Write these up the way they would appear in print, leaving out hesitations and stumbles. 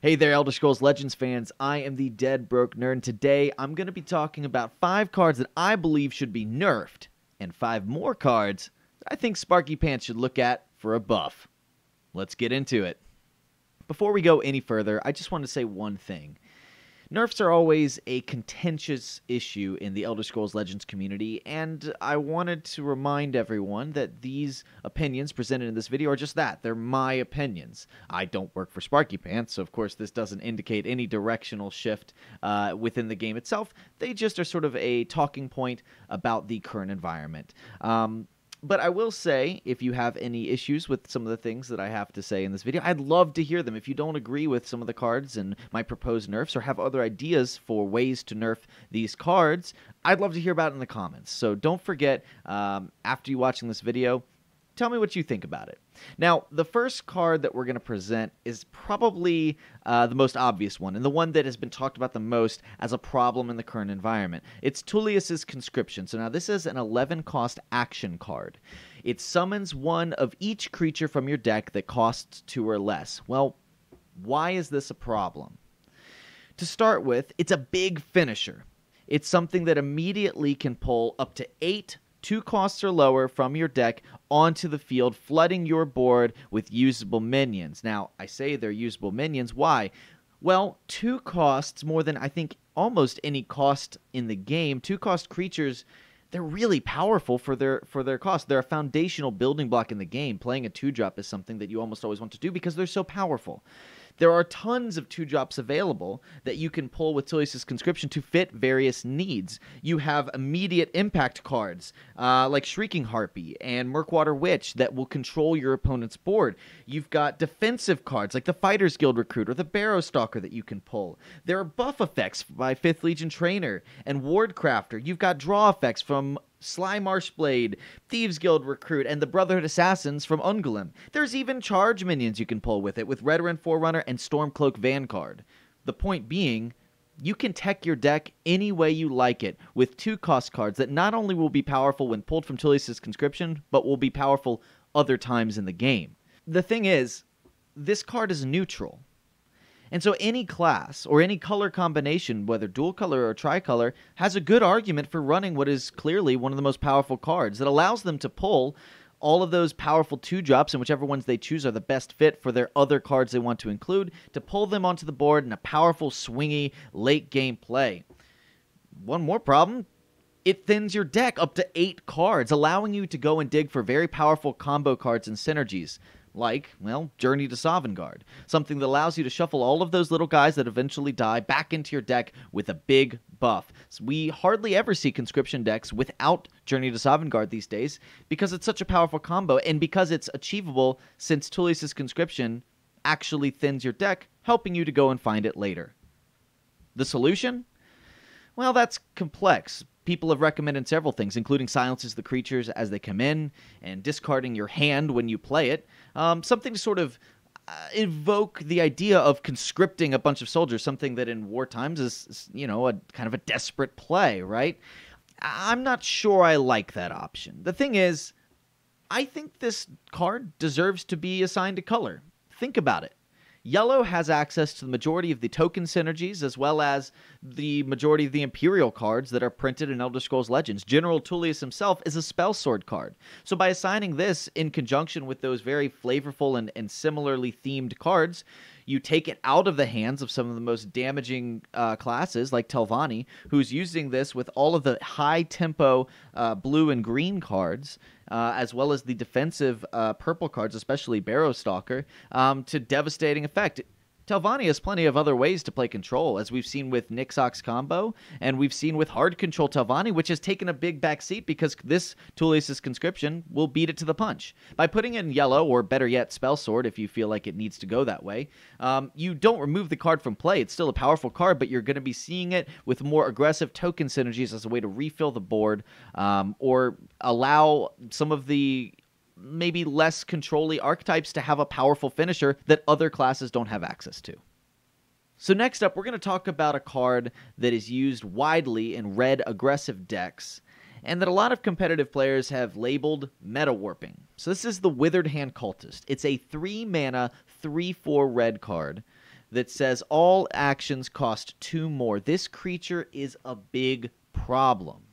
Hey there, Elder Scrolls Legends fans. I am the Dead Broke Nerd, and today I'm going to be talking about 5 cards that I believe should be nerfed, and 5 more cards that I think Sparky Pants should look at for a buff. Let's get into it. Before we go any further, I just want to say one thing. Nerfs are always a contentious issue in the Elder Scrolls Legends community, and I wanted to remind everyone that these opinions presented in this video are just that. They're my opinions. I don't work for Sparky Pants, so of course this doesn't indicate any directional shift within the game itself. They just are sort of a talking point about the current environment. But I will say, if you have any issues with some of the things that I have to say in this video, I'd love to hear them. If you don't agree with some of the cards and my proposed nerfs or have other ideas for ways to nerf these cards, I'd love to hear about it in the comments. So don't forget, after you watching this video, tell me what you think about it. Now, the first card that we're going to present is probably the most obvious one, and the one that has been talked about the most as a problem in the current environment. It's Tullius's Conscription. So now this is an 11-cost action card. It summons one of each creature from your deck that costs 2 or less. Well, why is this a problem? To start with, it's a big finisher. It's something that immediately can pull up to 8 2 costs or lower from your deck onto the field, flooding your board with usable minions. Now, I say they're usable minions. Why? Well, 2 costs more than, I think, almost any cost in the game. 2-cost creatures, they're really powerful for their cost. They're a foundational building block in the game. Playing a 2-drop is something that you almost always want to do because they're so powerful. There are tons of 2-drops available that you can pull with Tullius's Conscription to fit various needs. You have immediate impact cards like Shrieking Harpy and Murkwater Witch that will control your opponent's board. You've got defensive cards like the Fighters Guild Recruit or the Barrow Stalker that you can pull. There are buff effects by 5th Legion Trainer and Ward Crafter. You've got draw effects from Sly Marshblade, Thieves Guild Recruit, and the Brotherhood Assassins from Ungolem. There's even charge minions you can pull with it, with Redoran Forerunner and Stormcloak Vanguard. The point being, you can tech your deck any way you like it, with 2-cost cards that not only will be powerful when pulled from Tullius's Conscription, but will be powerful other times in the game. The thing is, this card is neutral. And so any class or any color combination, whether dual color or tricolor, has a good argument for running what is clearly one of the most powerful cards that allows them to pull all of those powerful 2-drops, and whichever ones they choose are the best fit for their other cards they want to include, to pull them onto the board in a powerful, swingy, late-game play. One more problem. It thins your deck up to 8 cards, allowing you to go and dig for very powerful combo cards and synergies. Like, well, Journey to Sovngarde, something that allows you to shuffle all of those little guys that eventually die back into your deck with a big buff. So we hardly ever see Conscription decks without Journey to Sovngarde these days because it's such a powerful combo and because it's achievable since Tullius's Conscription actually thins your deck, helping you to go and find it later. The solution? Well, that's complex. People have recommended several things, including silences the creatures as they come in, and discarding your hand when you play it. Something to sort of evoke the idea of conscripting a bunch of soldiers, something that in war times is, you know, a kind of a desperate play, right? I'm not sure I like that option. The thing is, I think this card deserves to be assigned a color. Think about it. Yellow has access to the majority of the token synergies, as well as the majority of the Imperial cards that are printed in Elder Scrolls Legends. General Tullius himself is a spell sword card. So by assigning this in conjunction with those very flavorful and similarly themed cards, you take it out of the hands of some of the most damaging classes, like Telvanni, who's using this with all of the high-tempo blue and green cards, as well as the defensive purple cards, especially Barrow Stalker, to devastating effect. Telvanni has plenty of other ways to play control, as we've seen with Nixox combo, and we've seen with hard control Telvanni, which has taken a big backseat because this Tullius's Conscription will beat it to the punch. By putting it in yellow, or better yet, Spell Sword, if you feel like it needs to go that way, you don't remove the card from play. It's still a powerful card, but you're going to be seeing it with more aggressive token synergies as a way to refill the board, or allow some of the maybe less control-y archetypes to have a powerful finisher that other classes don't have access to. So next up, we're going to talk about a card that is used widely in red aggressive decks, and that a lot of competitive players have labeled meta warping. So this is the Withered Hand Cultist. It's a 3-mana, 3/4 red card that says all actions cost 2 more. This creature is a big problem.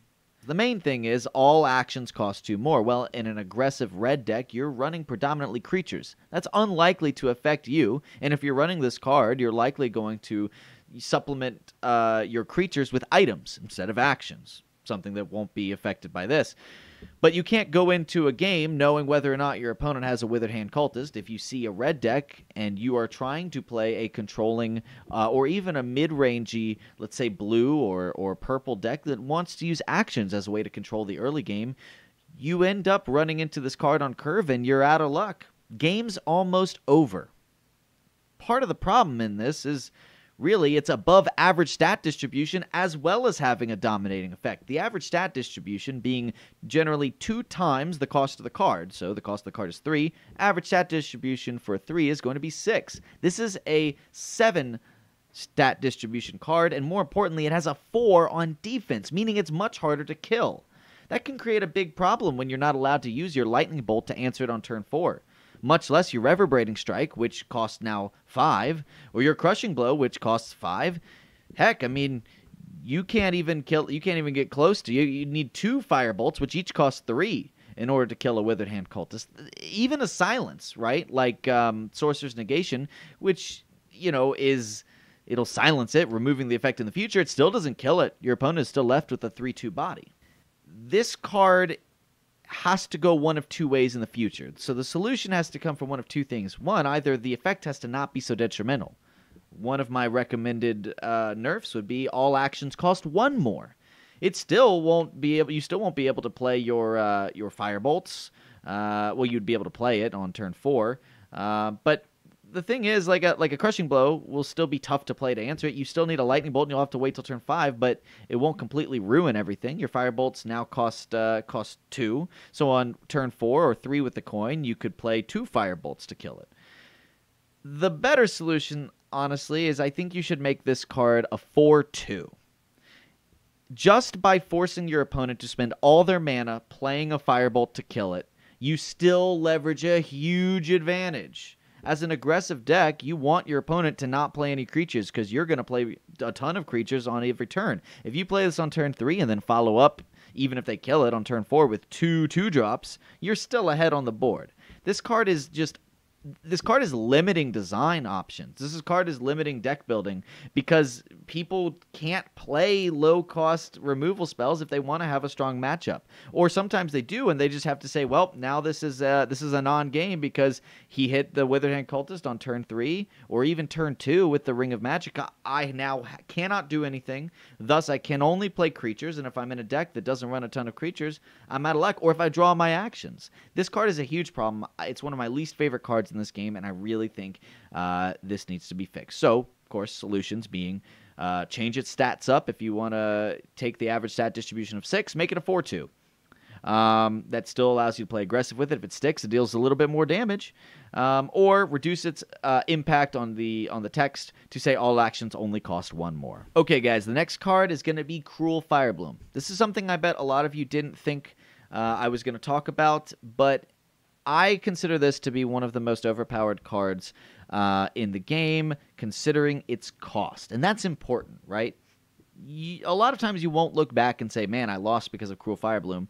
The main thing is all actions cost 2 more. Well, in an aggressive red deck, you're running predominantly creatures. That's unlikely to affect you, and if you're running this card, you're likely going to supplement your creatures with items instead of actions, something that won't be affected by this. But you can't go into a game knowing whether or not your opponent has a Withered Hand Cultist. If you see a red deck and you are trying to play a controlling or even a mid-rangey, let's say blue or purple deck that wants to use actions as a way to control the early game, you end up running into this card on curve and you're out of luck. Game's almost over. Part of the problem in this is really, it's above average stat distribution as well as having a dominating effect. The average stat distribution being generally 2 times the cost of the card. So the cost of the card is 3. Average stat distribution for a 3 is going to be 6. This is a 7 stat distribution card, and more importantly, it has a 4 on defense, meaning it's much harder to kill. That can create a big problem when you're not allowed to use your lightning bolt to answer it on turn 4. Much less your Reverberating Strike, which costs now 5, or your Crushing Blow, which costs 5. Heck, I mean, you can't even get close to you. You need 2 Firebolts, which each cost 3 in order to kill a Withered Hand Cultist. Even a Silence, right? Like Sorcerer's Negation, which, it'll silence it, removing the effect in the future. It still doesn't kill it. Your opponent is still left with a 3/2 body. This card has to go one of 2 ways in the future. So the solution has to come from one of 2 things. One, either the effect has to not be so detrimental. One of my recommended nerfs would be all actions cost 1 more. You still won't be able to play your Firebolts. You'd be able to play it on turn 4. But the thing is, like a Crushing Blow will still be tough to play to answer it. You still need a Lightning Bolt, and you'll have to wait till turn 5, but it won't completely ruin everything. Your Firebolts now cost 2, so on turn 4 or 3 with the coin, you could play 2 Firebolts to kill it. The better solution, honestly, is I think you should make this card a 4/2. Just by forcing your opponent to spend all their mana playing a Firebolt to kill it, you still leverage a huge advantage. As an aggressive deck, you want your opponent to not play any creatures because you're going to play a ton of creatures on every turn. If you play this on turn 3 and then follow up, even if they kill it on turn 4 with 2 2-drops, you're still ahead on the board. This card is limiting design options. This card is limiting deck building because people can't play low-cost removal spells if they want to have a strong matchup. Or sometimes they do, and they just have to say, well, now this is a non-game because he hit the Withered Hand Cultist on turn 3 or even turn 2 with the Ring of Magic. I now cannot do anything. Thus, I can only play creatures, and if I'm in a deck that doesn't run a ton of creatures, I'm out of luck. Or if I draw my actions. This card is a huge problem. It's one of my least favorite cards in this game, and I really think this needs to be fixed. So, of course, solutions being change its stats up. If you want to take the average stat distribution of 6, make it a 4/2. That still allows you to play aggressive with it. If it sticks, it deals a little bit more damage. Or reduce its impact on the text to say all actions only cost 1 more. Okay, guys, the next card is going to be Cruel Firebloom. This is something I bet a lot of you didn't think I was going to talk about, but I consider this to be one of the most overpowered cards in the game, considering its cost. And that's important, right? A lot of times you won't look back and say, man, I lost because of Cruel Firebloom.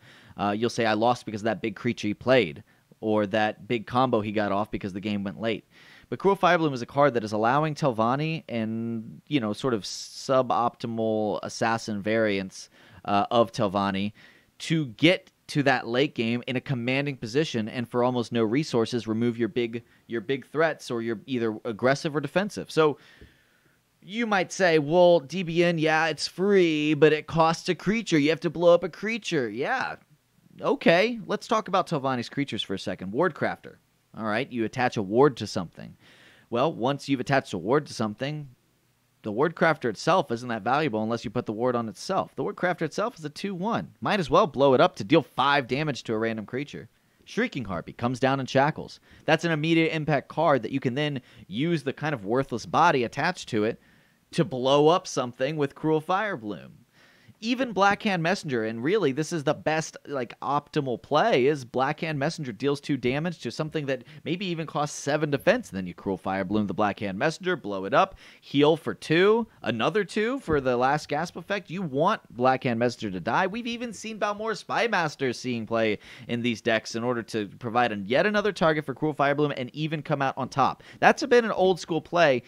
You'll say, I lost because of that big creature he played, or that big combo he got off because the game went late. But Cruel Firebloom is a card that is allowing Telvanni and, sort of suboptimal assassin variants of Telvanni to get to that late game in a commanding position and for almost no resources remove your big threats, or you're either aggressive or defensive. So you might say, well, DBN, yeah, it's free, but it costs a creature. You have to blow up a creature. Yeah. Okay, let's talk about Telvanni's creatures for a second. Wardcrafter. All right, you attach a ward to something. Well, once you've attached a ward to something, the Wardcrafter itself isn't that valuable unless you put the ward on itself. The Wardcrafter itself is a 2/1. Might as well blow it up to deal 5 damage to a random creature. Shrieking Harpy comes down in shackles. That's an immediate impact card that you can then use the kind of worthless body attached to it to blow up something with Cruel Firebloom. even Blackhand Messenger, and really this is the best, like, optimal play, is Blackhand Messenger deals 2 damage to something that maybe even costs 7 defense. And then you Cruel Fire Bloom the Blackhand Messenger, blow it up, heal for 2, another 2 for the last gasp effect. You want Blackhand Messenger to die. We've even seen Balmor's Spymaster seeing play in these decks in order to provide yet another target for Cruel Fire Bloom and even come out on top. That's been an old school play,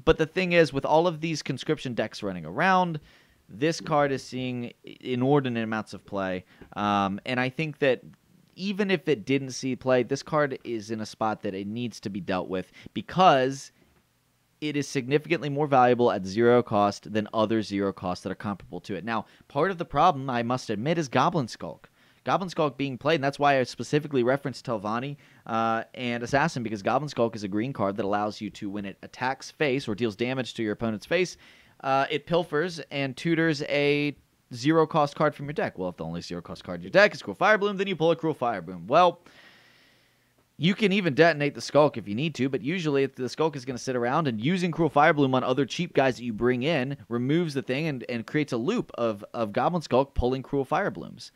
but the thing is, with all of these Conscription decks running around, this card is seeing inordinate amounts of play, and I think that even if it didn't see play, this card is in a spot that it needs to be dealt with because it is significantly more valuable at 0 cost than other 0 costs that are comparable to it. Now, part of the problem, I must admit, is Goblin Skulk. Goblin Skulk being played, and that's why I specifically referenced Telvanni and Assassin, because Goblin Skulk is a green card that allows you to, when it attacks face or deals damage to your opponent's face, it pilfers and tutors a 0 cost card from your deck. Well, if the only 0 cost card in your deck is Cruel Fire Bloom, then you pull a Cruel Fire Bloom. Well, you can even detonate the Skulk if you need to, but usually the Skulk is going to sit around, and using Cruel Fire Bloom on other cheap guys that you bring in removes the thing and creates a loop of Goblin Skulk pulling Cruel Fire Blooms.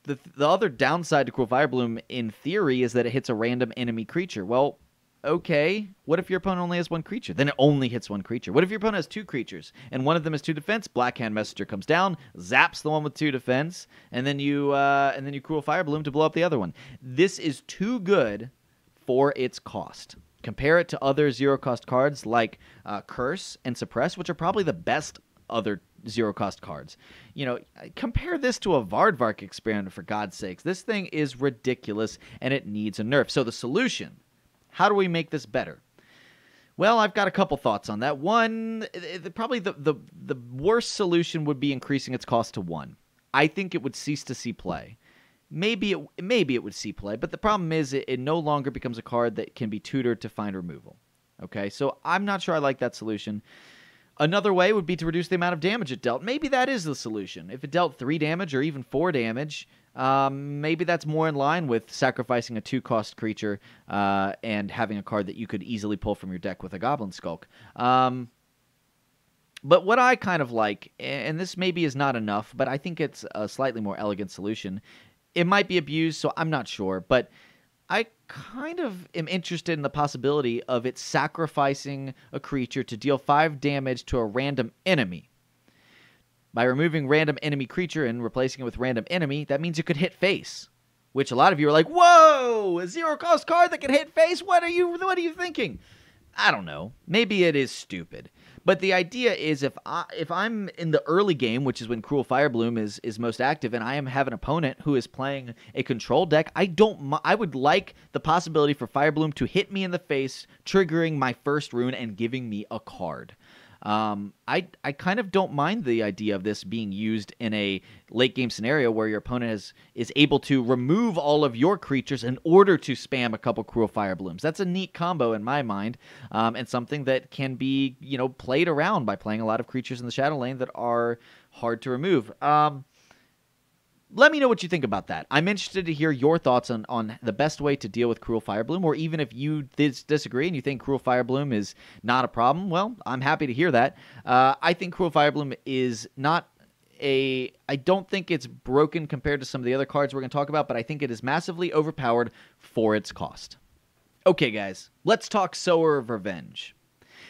The other downside to Cruel Fire Bloom, in theory, is that it hits a random enemy creature. Well, okay, what if your opponent only has 1 creature? Then it only hits 1 creature. What if your opponent has 2 creatures, and one of them has 2 defense? Blackhand Messenger comes down, zaps the one with 2 defense, and then you Cruel Fire Bloom to blow up the other one. This is too good for its cost. Compare it to other 0 cost cards like Curse and Suppress, which are probably the best other 0 cost cards. You know, compare this to a Vardvark experiment, for God's sakes. This thing is ridiculous, and it needs a nerf. So the solution: how do we make this better? Well, I've got a couple thoughts on that. One, probably the worst solution would be increasing its cost to 1. I think it would cease to see play. Maybe it would see play, but the problem is it no longer becomes a card that can be tutored to find removal. Okay, so I'm not sure I like that solution. Another way would be to reduce the amount of damage it dealt. Maybe that is the solution. If it dealt 3 damage or even 4 damage, maybe that's more in line with sacrificing a 2-cost creature and having a card that you could easily pull from your deck with a Goblin Skulk. But what I kind of like, and this maybe is not enough, but I think it's a slightly more elegant solution. It might be abused, so I'm not sure, but I kind of am interested in the possibility of it sacrificing a creature to deal 5 damage to a random enemy. By removing random enemy creature and replacing it with random enemy, that means it could hit face, which a lot of you are like, whoa, a 0 cost card that can hit face? What are you thinking? I don't know. Maybe it is stupid. But the idea is if I'm in the early game, which is when Cruel Fire Bloom is most active, and I have an opponent who is playing a control deck, I would like the possibility for Fire Bloom to hit me in the face, triggering my first rune and giving me a card. I kind of don't mind the idea of this being used in a late game scenario where your opponent is able to remove all of your creatures in order to spam a couple Cruel Fire Blooms. That's a neat combo in my mind, and something that can be, played around by playing a lot of creatures in the Shadow Lane that are hard to remove. Let me know what you think about that. I'm interested to hear your thoughts on the best way to deal with Cruel Fire Bloom, or even if you disagree and you think Cruel Fire Bloom is not a problem, well, I'm happy to hear that. I think Cruel Fire Bloom is not I don't think it's broken compared to some of the other cards we're going to talk about, but I think it is massively overpowered for its cost. Okay, guys, let's talk Sower of Revenge.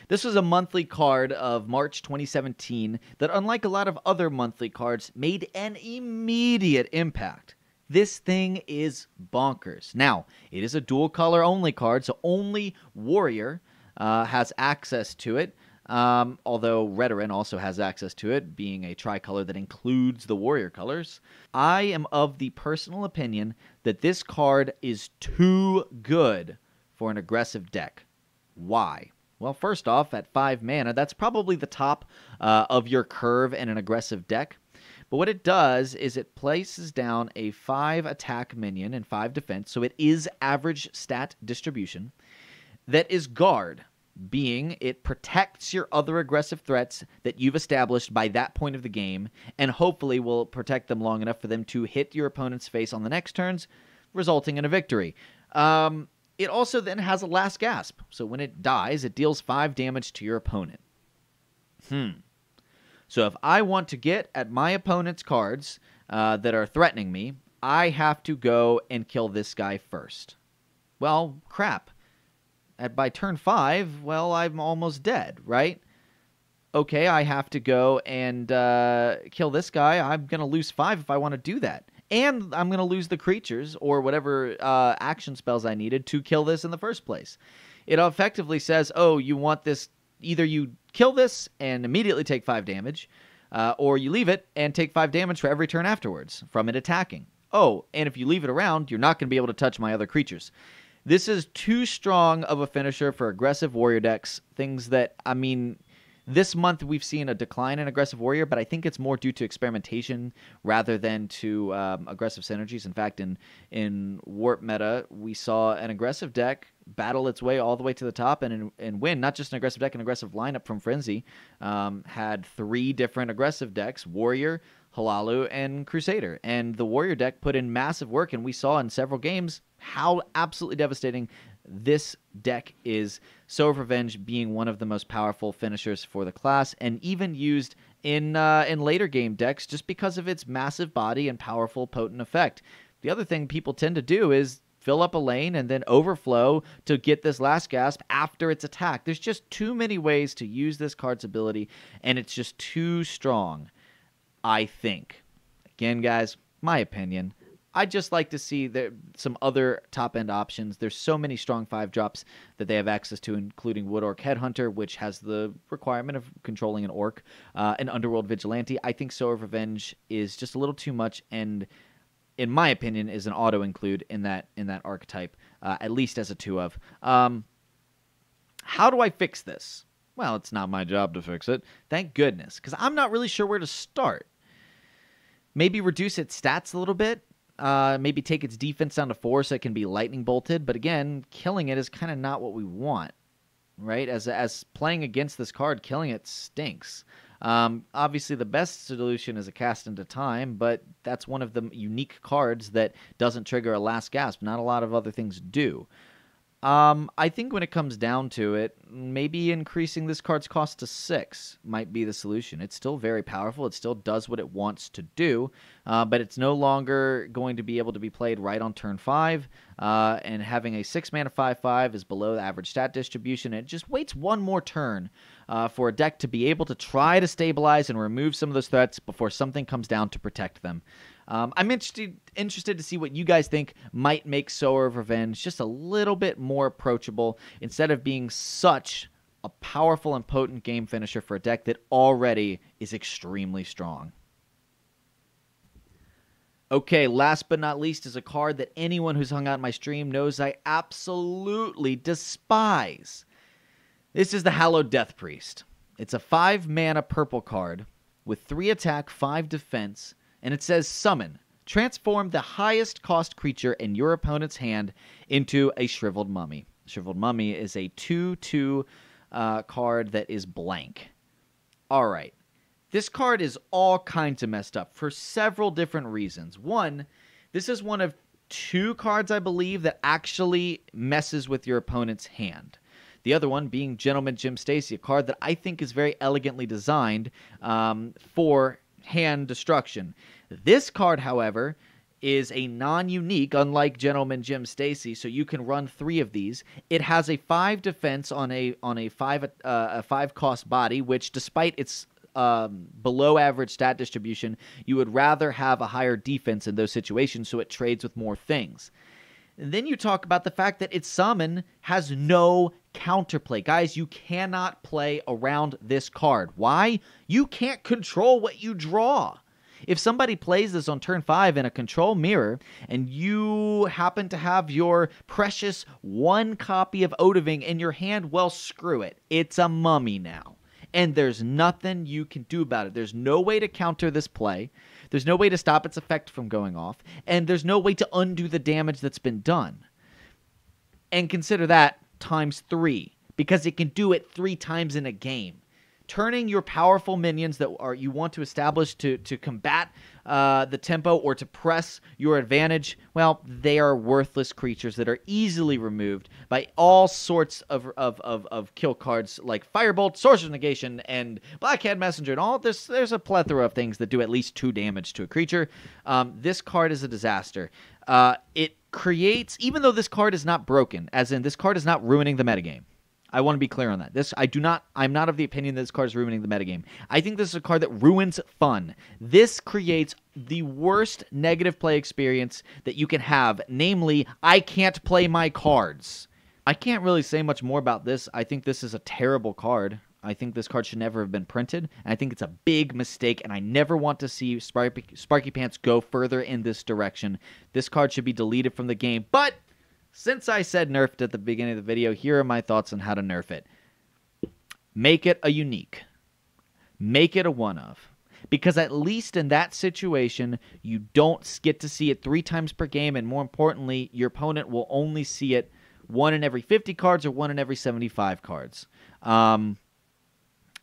This was a monthly card of March 2017 that, unlike a lot of other monthly cards, made an immediate impact. This thing is bonkers. Now, it is a dual color only card, so only Warrior has access to it, although Redoran also has access to it, being a tricolor that includes the Warrior colors. I am of the personal opinion that this card is too good for an aggressive deck. Why? Well, first off, at 5 mana, that's probably the top of your curve in an aggressive deck. But what it does is it places down a 5 attack minion and 5 defense, so it is average stat distribution, that is guard, being it protects your other aggressive threats that you've established by that point of the game, and hopefully will protect them long enough for them to hit your opponent's face on the next turns, resulting in a victory. It also then has a last gasp, so when it dies, it deals 5 damage to your opponent. So if I want to get at my opponent's cards that are threatening me, I have to go and kill this guy first. Well, crap. By turn 5, well, I'm almost dead, right? Okay, I have to go and kill this guy. I'm going to lose 5 if I want to do that. And I'm going to lose the creatures or whatever action spells I needed to kill this in the first place. It effectively says, oh, you want this, either you kill this and immediately take 5 damage, or you leave it and take 5 damage for every turn afterwards from it attacking. Oh, and if you leave it around, you're not going to be able to touch my other creatures. This is too strong of a finisher for aggressive warrior decks. Things that, I mean, this month we've seen a decline in aggressive warrior, but I think it's more due to experimentation rather than to aggressive synergies. In fact, in Warp meta, we saw an aggressive deck battle its way all the way to the top and win. Not just an aggressive deck, an aggressive lineup from Frenzy. Had 3 different aggressive decks, Warrior, Halalu, and Crusader. And the Warrior deck put in massive work, and we saw in several games how absolutely devastating this deck is. Sower of Revenge being one of the most powerful finishers for the class, and even used in later game decks just because of its massive body and powerful, potent effect. The other thing people tend to do is fill up a lane and then overflow to get this last gasp after its attack. There's just too many ways to use this card's ability, and it's just too strong, I think. Again, guys, my opinion. I'd just like to see some other top-end options. There's so many strong 5-drops that they have access to, including Wood Orc Headhunter, which has the requirement of controlling an orc, an Underworld Vigilante. I think Sower of Revenge is just a little too much, and in my opinion, is an auto-include in that archetype, at least as a 2-of. How do I fix this? Well, it's not my job to fix it. Thank goodness, because I'm not really sure where to start. Maybe reduce its stats a little bit. Maybe take its defense down to 4 so it can be lightning bolted. But again, killing it is kind of not what we want, right? As playing against this card, killing it stinks. Obviously, the best solution is a cast into time, but that's one of the unique cards that doesn't trigger a last gasp. Not a lot of other things do. I think when it comes down to it, maybe increasing this card's cost to 6 might be the solution. It's still very powerful. It still does what it wants to do, but it's no longer going to be able to be played right on turn 5, and having a 6-mana 5/5 is below the average stat distribution. It just waits one more turn for a deck to be able to try to stabilize and remove some of those threats before something comes down to protect them. I'm interested to see what you guys think might make Sower of Revenge just a little bit more approachable instead of being such a powerful and potent game finisher for a deck that already is extremely strong. Okay, last but not least is a card that anyone who's hung out in my stream knows I absolutely despise. This is the Hallowed Death Priest. It's a 5-mana purple card with 3 attack, 5 defense, and it says summon. Transform the highest cost creature in your opponent's hand into a Shriveled Mummy. Shriveled Mummy is a 2/2 card that is blank. Alright. This card is all kinds of messed up for several different reasons. One, this is one of 2 cards, I believe, that actually messes with your opponent's hand. The other one being Gentleman Jim Stacy, a card that I think is very elegantly designed for hand destruction. This card, however, is a non-unique, unlike Gentleman Jim Stacy, so you can run 3 of these. It has a 5 defense on a 5 cost body, which despite its below average stat distribution, you would rather have a higher defense in those situations, so it trades with more things. And then you talk about the fact that its summon has no counterplay. Guys, you cannot play around this card. Why? You can't control what you draw. If somebody plays this on turn 5 in a control mirror, and you happen to have your precious 1 copy of Odoving in your hand, well, screw it. It's a mummy now. And there's nothing you can do about it. There's no way to counter this play. There's no way to stop its effect from going off. And there's no way to undo the damage that's been done. And consider that times 3, because it can do it 3 times in a game. turning your powerful minions that you want to establish to combat the tempo or to press your advantage, well, they are worthless creatures that are easily removed by all sorts of kill cards like Firebolt, Sorcerer's Negation, and Blackhand Messenger, and all this. There's a plethora of things that do at least 2 damage to a creature. This card is a disaster. It creates, even though this card is not broken, as in this card is not ruining the metagame. I want to be clear on that. I'm not of the opinion that this card is ruining the metagame. I think this is a card that ruins fun. This creates the worst negative play experience that you can have, namely, I can't play my cards. I can't really say much more about this. I think this is a terrible card. I think this card should never have been printed, and I think it's a big mistake, and I never want to see Sparky Pants go further in this direction. This card should be deleted from the game, but since I said nerfed at the beginning of the video, here are my thoughts on how to nerf it. Make it a unique. Make it a one-of. Because at least in that situation, you don't get to see it 3 times per game, and more importantly, your opponent will only see it 1 in every 50 cards or 1 in every 75 cards.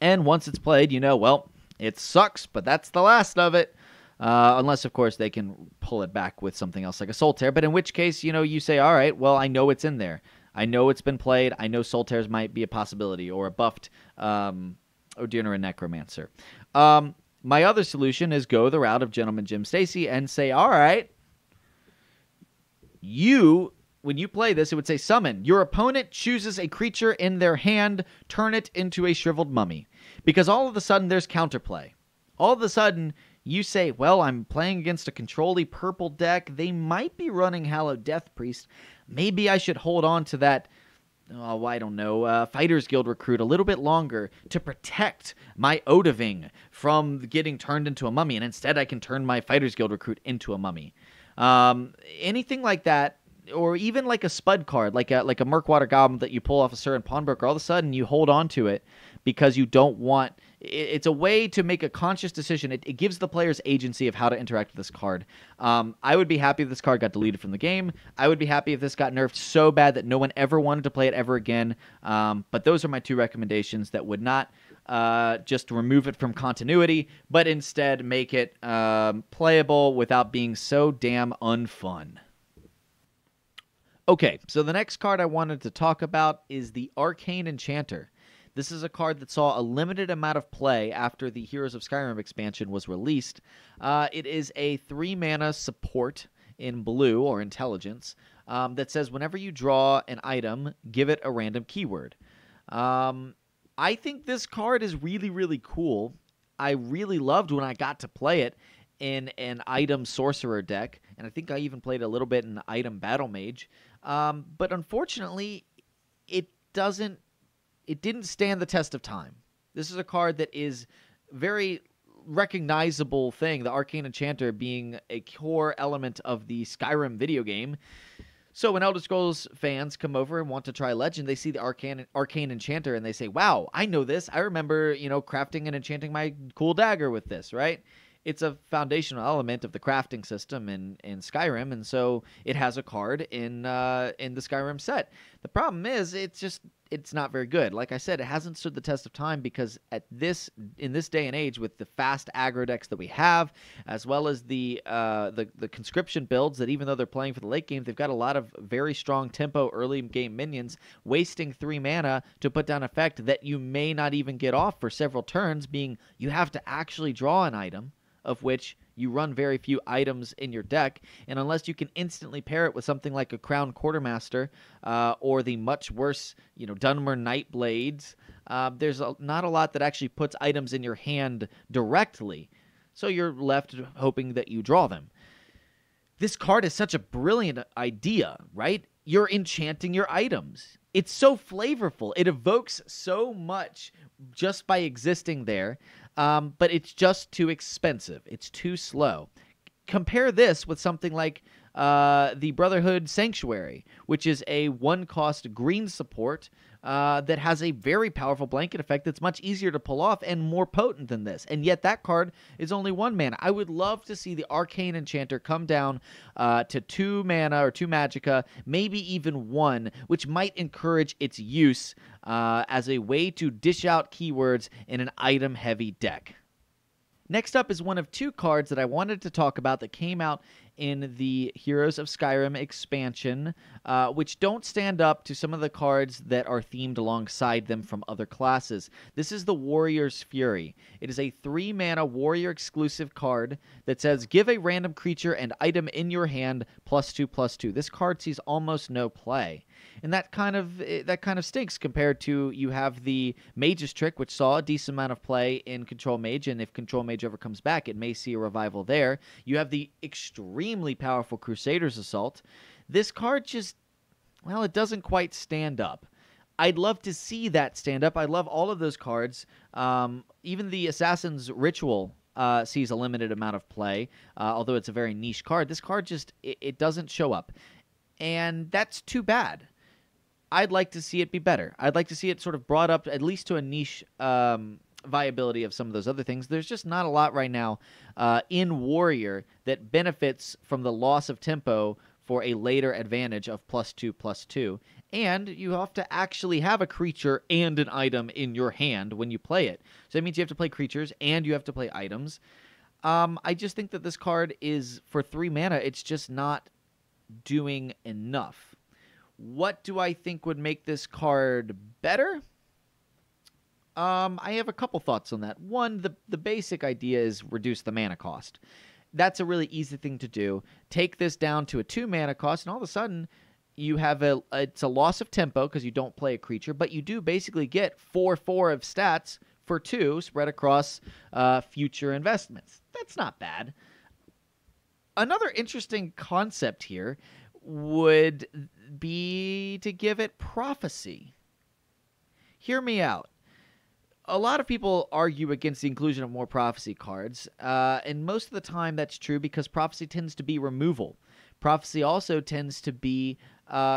And once it's played, well, it sucks, but that's the last of it. Unless, of course, they can pull it back with something else like a Soul Tear. But in which case, you say, all right, well, I know it's in there. I know it's been played. I know Soul Tears might be a possibility, or a buffed Odin or a Necromancer. My other solution is go the route of Gentleman Jim Stacy and say, all right, when you play this, it would say summon. Your opponent chooses a creature in their hand, turn it into a shriveled mummy. Because all of a sudden, there's counterplay. All of a sudden, you say, well, I'm playing against a control-y purple deck. They might be running Hallowed Death Priest. Maybe I should hold on to that, I don't know, Fighters Guild recruit a little bit longer to protect my Odiving from getting turned into a mummy. And instead, I can turn my Fighters Guild recruit into a mummy. Anything like that, or even like a Spud card, like a Murkwater Goblin that you pull off a certain pawnbroker. All of a sudden, you hold on to it because you don't want... It's a way to make a conscious decision. It gives the players agency of how to interact with this card. I would be happy if this card got deleted from the game. I would be happy if this got nerfed so bad that no one ever wanted to play it ever again. But those are my 2 recommendations that would not just remove it from continuity, but instead make it playable without being so damn unfun. Okay, so the next card I wanted to talk about is the Arcane Enchanter. This is a card that saw a limited amount of play after the Heroes of Skyrim expansion was released. It is a 3-mana support in blue, or intelligence, that says whenever you draw an item, give it a random keyword. I think this card is really, really cool. I really loved when I got to play it in an item sorcerer deck, and I think I even played a little bit in item battle mage. But unfortunately, it didn't stand the test of time. This is a card that is very recognizable thing, the Arcane Enchanter being a core element of the Skyrim video game. So when Elder Scrolls fans come over and want to try Legend, they see the Arcane Enchanter and they say, wow, I know this. I remember, crafting and enchanting my cool dagger with this, right? It's a foundational element of the crafting system in Skyrim, and so it has a card in the Skyrim set. The problem is, it's not very good. Like I said, it hasn't stood the test of time because in this day and age, with the fast aggro decks that we have, as well as the conscription builds that even though they're playing for the late game, they've got a lot of very strong tempo early game minions, wasting 3 mana to put down effect that you may not even get off for several turns, being you have to actually draw an item, of which you run very few items in your deck, and unless you can instantly pair it with something like a Crown Quartermaster or the much worse, Dunmer Nightblades, there's not a lot that actually puts items in your hand directly, so you're left hoping that you draw them. This card is such a brilliant idea, right? You're enchanting your items. It's so flavorful. It evokes so much just by existing there, but it's just too expensive. It's too slow. Compare this with something like the Brotherhood Sanctuary, which is a 1-cost green support that has a very powerful blanket effect that's much easier to pull off and more potent than this. And yet that card is only 1 mana. I would love to see the arcane enchanter come down to 2 mana or 2 magicka, maybe even 1, which might encourage its use as a way to dish out keywords in an item-heavy deck. Next up is one of 2 cards that I wanted to talk about that came out in the Heroes of Skyrim expansion, which don't stand up to some of the cards that are themed alongside them from other classes. This is the Warrior's Fury. It is a 3-mana warrior-exclusive card that says, give a random creature and item in your hand +2/+2. This card sees almost no play. And that kind of stinks compared to you have the Mage's Trick, which saw a decent amount of play in Control Mage, and if Control Mage ever comes back, it may see a revival there. You have the extremely powerful Crusader's Assault. This card just, well, it doesn't quite stand up. I'd love to see that stand up. I love all of those cards. Even the Assassin's Ritual sees a limited amount of play, although it's a very niche card. This card just, it doesn't show up. And that's too bad. I'd like to see it be better. I'd like to see it sort of brought up at least to a niche viability of some of those other things. There's just not a lot right now in Warrior that benefits from the loss of tempo for a later advantage of +2/+2. And you have to actually have a creature and an item in your hand when you play it. So that means you have to play creatures and you have to play items. I just think that this card is, for 3 mana, it's just not doing enough. What do I think would make this card better? I have a couple thoughts on that. One, the basic idea is reduce the mana cost. That's a really easy thing to do. Take this down to a 2 mana cost, and all of a sudden you have it's a loss of tempo because you don't play a creature, but you do basically get 4/4 of stats for 2 spread across future investments. That's not bad. Another interesting concept here would be to give it prophecy. Hear me out. A lot of people argue against the inclusion of more prophecy cards, and most of the time that's true because prophecy tends to be removal. Prophecy also tends to be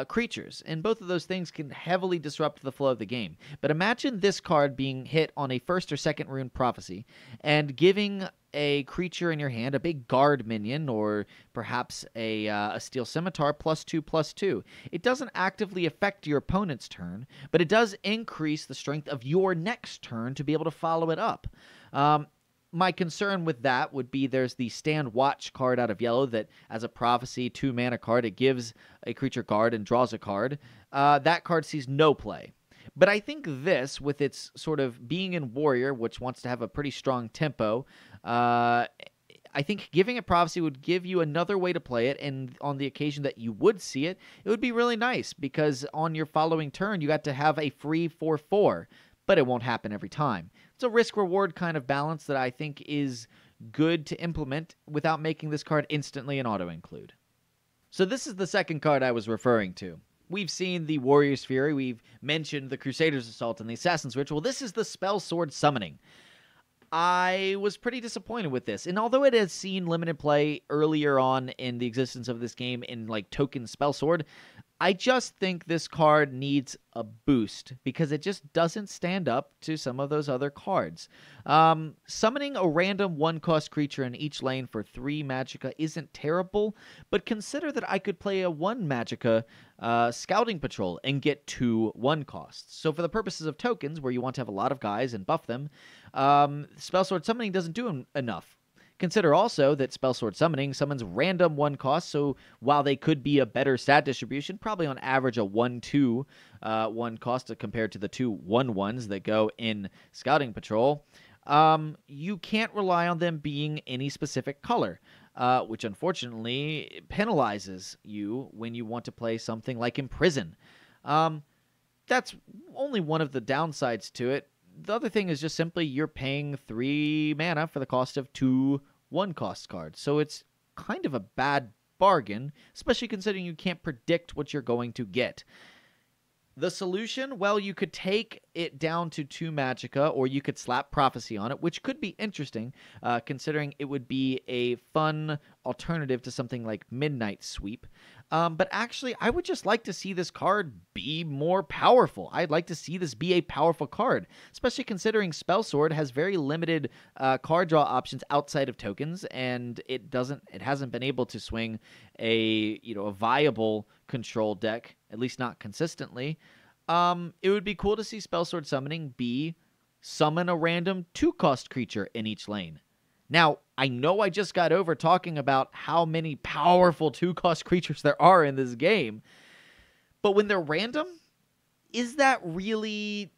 creatures, and both of those things can heavily disrupt the flow of the game. But imagine this card being hit on a 1st or 2nd rune prophecy, and giving a creature in your hand, a big guard minion, or perhaps a steel scimitar, +2/+2. It doesn't actively affect your opponent's turn, but it does increase the strength of your next turn to be able to follow it up. My concern with that would be there's the Stand Watch card out of yellow that, as a prophecy 2 mana card, it gives a creature guard and draws a card. That card sees no play. But I think this, with its sort of being in Warrior, which wants to have a pretty strong tempo, I think giving it prophecy would give you another way to play it, and on the occasion that you would see it, it would be really nice, because on your following turn, you got to have a free 4/4, but it won't happen every time. It's a risk-reward kind of balance that I think is good to implement without making this card instantly an auto-include. So this is the second card I was referring to. We've seen the Warrior's Fury, we've mentioned the Crusader's Assault and the Assassin's Ritual. This is the Spell Sword Summoning. I was pretty disappointed with this, and although it has seen limited play earlier on in the existence of this game in like token Spell Sword, I just think this card needs a boost because it just doesn't stand up to some of those other cards. Summoning a random 1-cost creature in each lane for 3 magicka isn't terrible, but consider that I could play a 1 magicka Scouting Patrol and get 2 1-costs. So for the purposes of tokens, where you want to have a lot of guys and buff them, Spell Sword Summoning doesn't do enough. Consider also that Spell Sword Summoning summons random 1-cost, so while they could be a better stat distribution, probably on average a 1/2 1-cost compared to the 2 1/1s that go in Scouting Patrol, you can't rely on them being any specific color, which unfortunately penalizes you when you want to play something like Imprison. That's only one of the downsides to it. The other thing is just simply you're paying 3 mana for the cost of 2 1-cost cards. So it's kind of a bad bargain, especially considering you can't predict what you're going to get. The solution, well, you could take it down to 2 Magicka, or you could slap Prophecy on it, which could be interesting, considering it would be a fun alternative to something like Midnight Sweep. But actually, I would just like to see this card be more powerful. I'd like to see this be a powerful card, especially considering Spell Sword has very limited card draw options outside of tokens, and it hasn't been able to swing a viable control deck, at least not consistently. It would be cool to see Spell Sword summoning be summon a random 2-cost creature in each lane. Now, I know I just got over talking about how many powerful 2-cost creatures there are in this game, but when they're random, is that really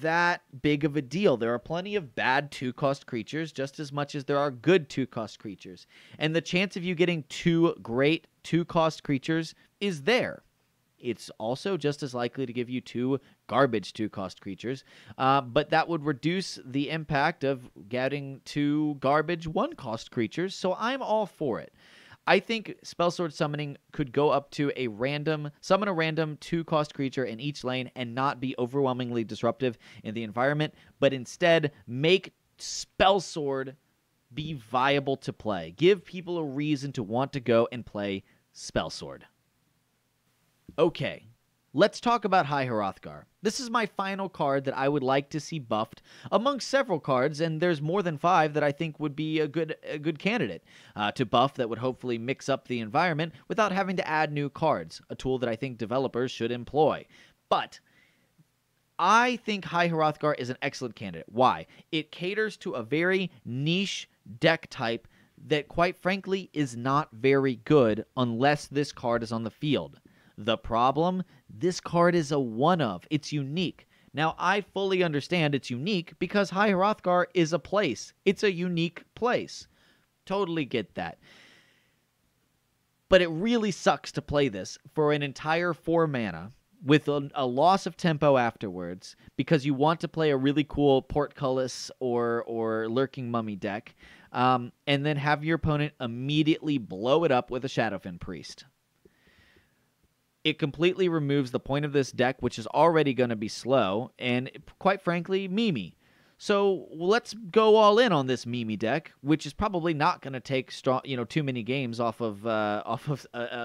that big of a deal? There are plenty of bad 2-cost creatures just as much as there are good 2-cost creatures, and the chance of you getting 2 great 2-cost creatures is there. It's also just as likely to give you 2 garbage 2-cost creatures, but that would reduce the impact of getting 2 garbage 1-cost creatures, so I'm all for it. I think Spellsword summoning could go up to summon a random 2-cost creature in each lane and not be overwhelmingly disruptive in the environment, but instead make Spellsword be viable to play. Give people a reason to want to go and play Spellsword. Okay, let's talk about High Hrothgar. This is my final card that I would like to see buffed among several cards, and there's more than 5 that I think would be a good candidate to buff that would hopefully mix up the environment without having to add new cards, a tool that I think developers should employ. But I think High Hrothgar is an excellent candidate. Why? It caters to a very niche deck type that, quite frankly, is not very good unless this card is on the field. The problem? This card is a one-of. It's unique. Now, I fully understand it's unique because High Hrothgar is a place. It's a unique place. Totally get that. But it really sucks to play this for an entire 4 mana with a loss of tempo afterwards because you want to play a really cool Portcullis or Lurking Mummy deck, and then have your opponent immediately blow it up with a Shadowfen Priest. It completely removes the point of this deck, which is already going to be slow, and quite frankly, memey. So let's go all in on this memey deck, which is probably not going to take too many games off of a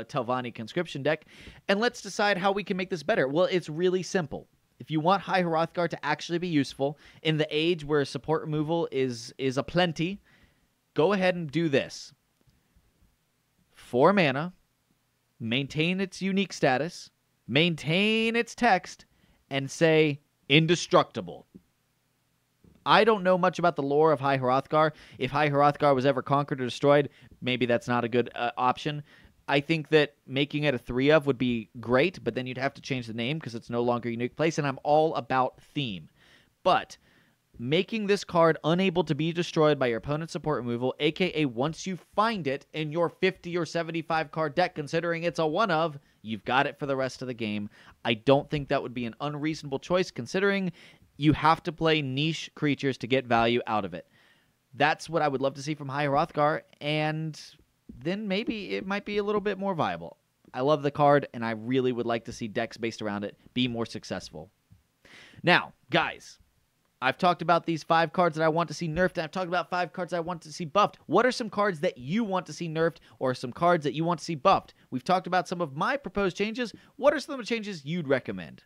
Telvanni Conscription deck, and let's decide how we can make this better. Well, it's really simple. If you want High Hrothgar to actually be useful in the age where support removal is aplenty, go ahead and do this. 4 mana. Maintain its unique status, maintain its text, and say indestructible. I don't know much about the lore of High Hrothgar. If High Hrothgar was ever conquered or destroyed, maybe that's not a good option. I think that making it a 3-of would be great, but then you'd have to change the name because it's no longer a unique place, and I'm all about theme. But making this card unable to be destroyed by your opponent's support removal, aka once you find it in your 50 or 75 card deck, considering it's a one-of, you've got it for the rest of the game. I don't think that would be an unreasonable choice, considering you have to play niche creatures to get value out of it. That's what I would love to see from High Hrothgar, and then maybe it might be a little bit more viable. I love the card, and I really would like to see decks based around it be more successful. Now, guys, I've talked about these 5 cards that I want to see nerfed, and I've talked about 5 cards I want to see buffed. What are some cards that you want to see nerfed, or some cards that you want to see buffed? We've talked about some of my proposed changes. What are some of the changes you'd recommend?